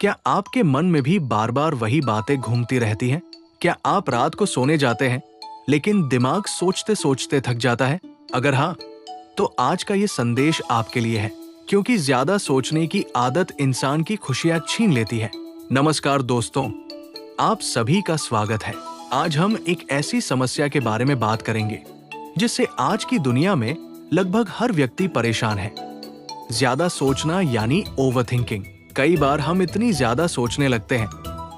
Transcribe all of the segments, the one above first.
क्या आपके मन में भी बार बार वही बातें घूमती रहती हैं? क्या आप रात को सोने जाते हैं लेकिन दिमाग सोचते सोचते थक जाता है? अगर हाँ, तो आज का ये संदेश आपके लिए है, क्योंकि ज्यादा सोचने की आदत इंसान की खुशियां छीन लेती है। नमस्कार दोस्तों, आप सभी का स्वागत है। आज हम एक ऐसी समस्या के बारे में बात करेंगे जिससे आज की दुनिया में लगभग हर व्यक्ति परेशान है। ज्यादा सोचना यानी ओवरथिंकिंग। कई बार हम इतनी ज्यादा सोचने लगते हैं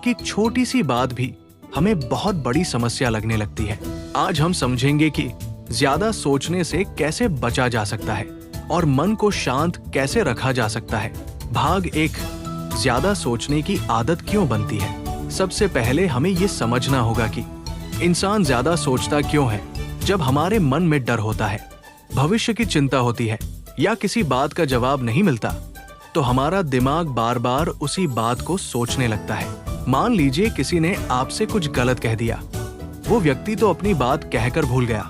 कि छोटी सी बात भी हमें बहुत बड़ी समस्या लगने लगती है। आज हम समझेंगे कि ज्यादा सोचने से कैसे बचा जा सकता है और मन को शांत कैसे रखा जा सकता है। भाग 1, ज्यादा सोचने की आदत क्यों बनती है। सबसे पहले हमें ये समझना होगा कि इंसान ज्यादा सोचता क्यों है। जब हमारे मन में डर होता है, भविष्य की चिंता होती है या किसी बात का जवाब नहीं मिलता, तो हमारा दिमाग बार बार उसी बात को सोचने लगता है। मान लीजिए किसी ने आपसे कुछ गलत कह दिया। वो व्यक्ति तो अपनी बात कहकर भूल गया,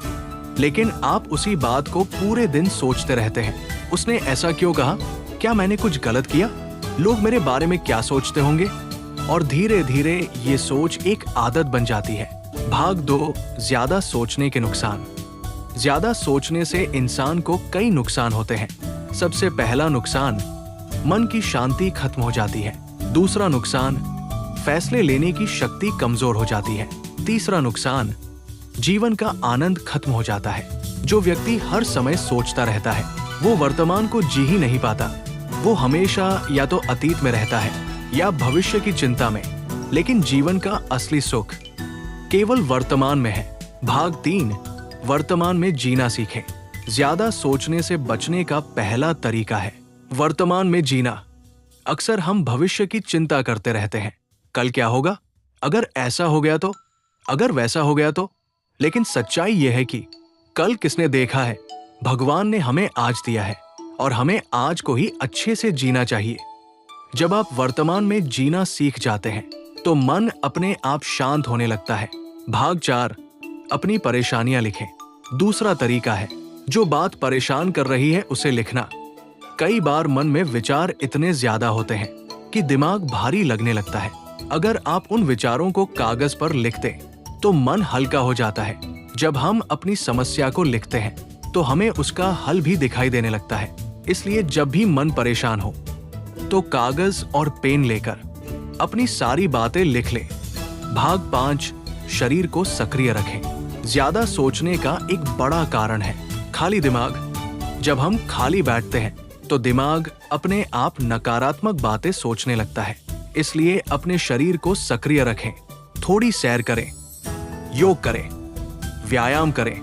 लेकिन आप उसी बात को पूरे दिन सोचते रहते हैं। उसने ऐसा क्यों कहा? क्या मैंने कुछ गलत किया? लोग मेरे बारे में क्या सोचते होंगे? और धीरे धीरे ये सोच एक आदत बन जाती है। भाग 2, ज्यादा सोचने के नुकसान। ज्यादा सोचने से इंसान को कई नुकसान होते हैं। सबसे पहला नुकसान, मन की शांति खत्म हो जाती है। दूसरा नुकसान, फैसले लेने की शक्ति कमजोर हो जाती है। तीसरा नुकसान, जीवन का आनंद खत्म हो जाता है। जो व्यक्ति हर समय सोचता रहता है वो वर्तमान को जी ही नहीं पाता। वो हमेशा या तो अतीत में रहता है या भविष्य की चिंता में, लेकिन जीवन का असली सुख केवल वर्तमान में है। भाग 3, वर्तमान में जीना सीखें। ज्यादा सोचने से बचने का पहला तरीका है वर्तमान में जीना। अक्सर हम भविष्य की चिंता करते रहते हैं। कल क्या होगा? अगर ऐसा हो गया तो? अगर वैसा हो गया तो? लेकिन सच्चाई यह है कि कल किसने देखा है? भगवान ने हमें आज दिया है और हमें आज को ही अच्छे से जीना चाहिए। जब आप वर्तमान में जीना सीख जाते हैं तो मन अपने आप शांत होने लगता है। भाग 4, अपनी परेशानियां लिखें। दूसरा तरीका है, जो बात परेशान कर रही है उसे लिखना। कई बार मन में विचार इतने ज्यादा होते हैं कि दिमाग भारी लगने लगता है। अगर आप उन विचारों को कागज पर लिखते तो मन हल्का हो जाता है। जब हम अपनी समस्या को लिखते हैं तो हमें उसका हल भी दिखाई देने लगता है। इसलिए जब भी मन परेशान हो तो कागज और पेन लेकर अपनी सारी बातें लिख लें। भाग 5, शरीर को सक्रिय रखें। ज्यादा सोचने का एक बड़ा कारण है खाली दिमाग। जब हम खाली बैठते हैं तो दिमाग अपने आप नकारात्मक बातें सोचने लगता है। इसलिए अपने शरीर को सक्रिय रखें। थोड़ी सैर करें, योग करें, व्यायाम करें।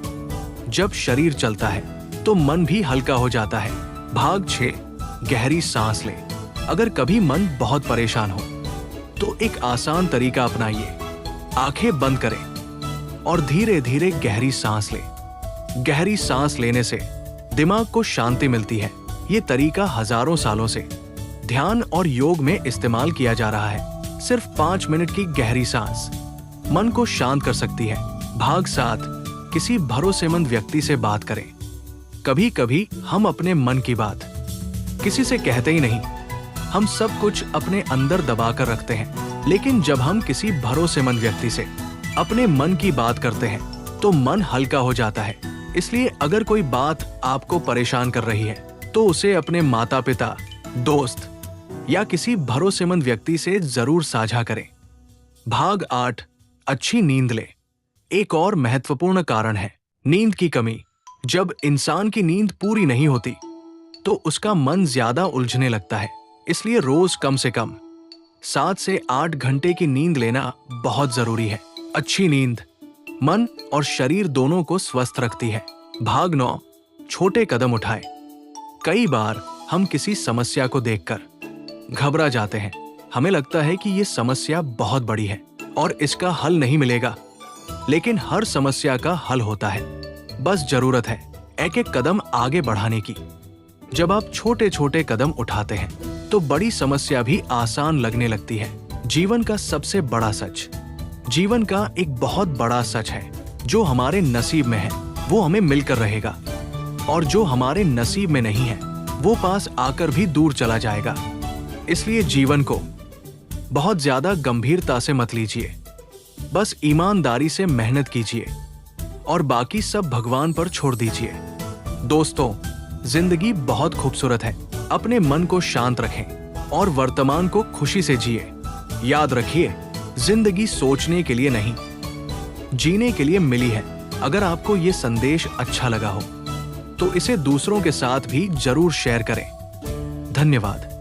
जब शरीर चलता है तो मन भी हल्का हो जाता है। भाग 6, गहरी सांस लें। अगर कभी मन बहुत परेशान हो तो एक आसान तरीका अपनाइए। आंखें बंद करें और धीरे धीरे गहरी सांस लें। गहरी सांस लेने से दिमाग को शांति मिलती है। ये तरीका हजारों सालों से ध्यान और योग में इस्तेमाल किया जा रहा है। सिर्फ 5 मिनट की गहरी सांस मन को शांत कर सकती है। भाग 7, किसी भरोसेमंद व्यक्ति से बात करें। कभी कभी हम अपने मन की बात किसी से कहते ही नहीं। हम सब कुछ अपने अंदर दबा कर रखते हैं, लेकिन जब हम किसी भरोसेमंद व्यक्ति से अपने मन की बात करते हैं तो मन हल्का हो जाता है। इसलिए अगर कोई बात आपको परेशान कर रही है तो उसे अपने माता पिता, दोस्त या किसी भरोसेमंद व्यक्ति से जरूर साझा करें। भाग 8, अच्छी नींद लें। एक और महत्वपूर्ण कारण है नींद की कमी। जब इंसान की नींद पूरी नहीं होती तो उसका मन ज्यादा उलझने लगता है। इसलिए रोज कम से कम 7 से 8 घंटे की नींद लेना बहुत जरूरी है। अच्छी नींद मन और शरीर दोनों को स्वस्थ रखती है। भाग 9, छोटे कदम उठाएं। कई बार हम किसी समस्या को देखकर घबरा जाते हैं। हमें लगता है कि ये समस्या बहुत बड़ी है और इसका हल नहीं मिलेगा, लेकिन हर समस्या का हल होता है। बस जरूरत है एक एक कदम आगे बढ़ाने की। जब आप छोटे छोटे कदम उठाते हैं तो बड़ी समस्या भी आसान लगने लगती है। जीवन का सबसे बड़ा सच, जीवन का एक बहुत बड़ा सच है, जो हमारे नसीब में है वो हमें मिलकर रहेगा, और जो हमारे नसीब में नहीं है वो पास आकर भी दूर चला जाएगा। इसलिए जीवन को बहुत ज्यादा गंभीरता से मत लीजिए, बस ईमानदारी से मेहनत कीजिए और बाकी सब भगवान पर छोड़ दीजिए। दोस्तों, जिंदगी बहुत खूबसूरत है। अपने मन को शांत रखें और वर्तमान को खुशी से जिए। याद रखिए, जिंदगी सोचने के लिए नहीं, जीने के लिए मिली है। अगर आपको ये संदेश अच्छा लगा हो तो इसे दूसरों के साथ भी जरूर शेयर करें। धन्यवाद।